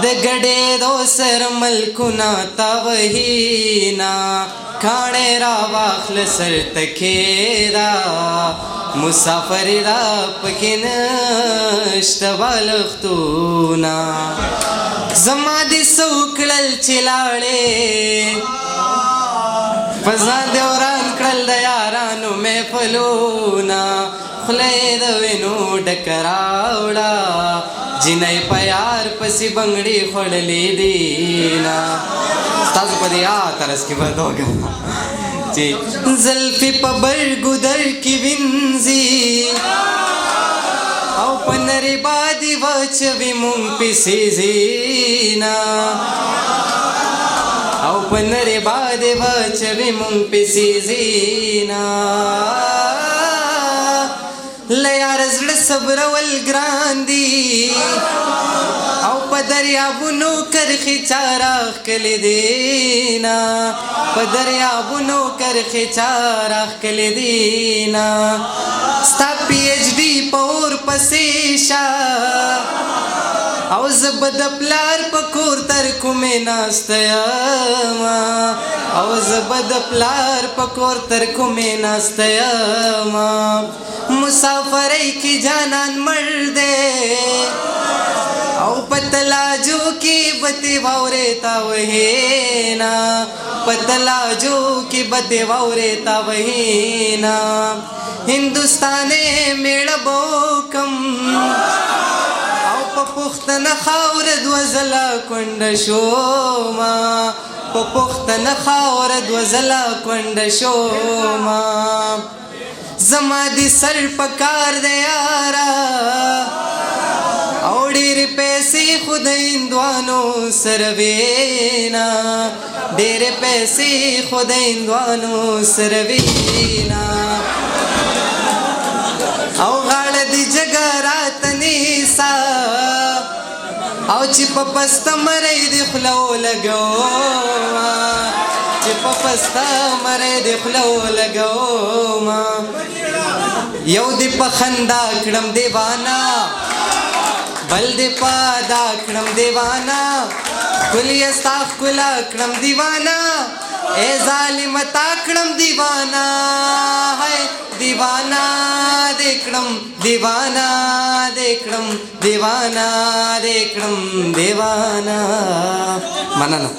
د ګډې دو سر ملکونه توهینا کاڼې را واخل سر تکیدا مسافر را پکې نشته بالښتونه زما دې څه وکړل چې لاړې په ځان دې وران کړل د یارانو محفلونه خوله یې د وینو ډکه راوړه جنۍ په یار پسې بنګړې خوړلې دي نه ستاسو په دې طرز کې به وګم چې زلفې په برګو در کې وینځي او په نرې بادې واچوي مونږ پسې ځینا او په نرې بادې واچوي مونږ پسې ځینا له یاره زړه صبرول ګران دي او په دریابونو کرښې چا راښکلې دي نه په دریابونو کرښې چا راښکلې دي نه ستا پی ایچ ډي په اور پسې شه او زه به د پلار په کور تر کومې ناسته یمه او زه به د پلار په کور تر کومې ناسته یمه مسافرۍ کې جانان مړ دی او په تلاجو کې به دې واورې تاوهینا په تلاجو کې به دې واورې تاوهینا هندوستانې میړه به وکم او په پښتنه خاوره دوه ځله کونډه شومه په پښتنه خاوره دوه ځله کونډه شومه زما دې سر په کار دی یاره او ډېرې پیسې خو د هندوانو سره وینا ډېرې پیسې خو د هندوانو سره وینا او غاړه دې جګه راته نیسه او چې په پسته مری دې خوله ولګومه چې په پسته مری دې خوله ولګومه یو دې په خندا کړم دیوانا بل دې په ادا کړم دیوانا ښکلي ستا ښکلا کړم دیوانا ای ظالمه تا کړم دیوانا هی دیوانا دې کړم دیوانا دې کړم دیوانا دې کړم دیوانا مننه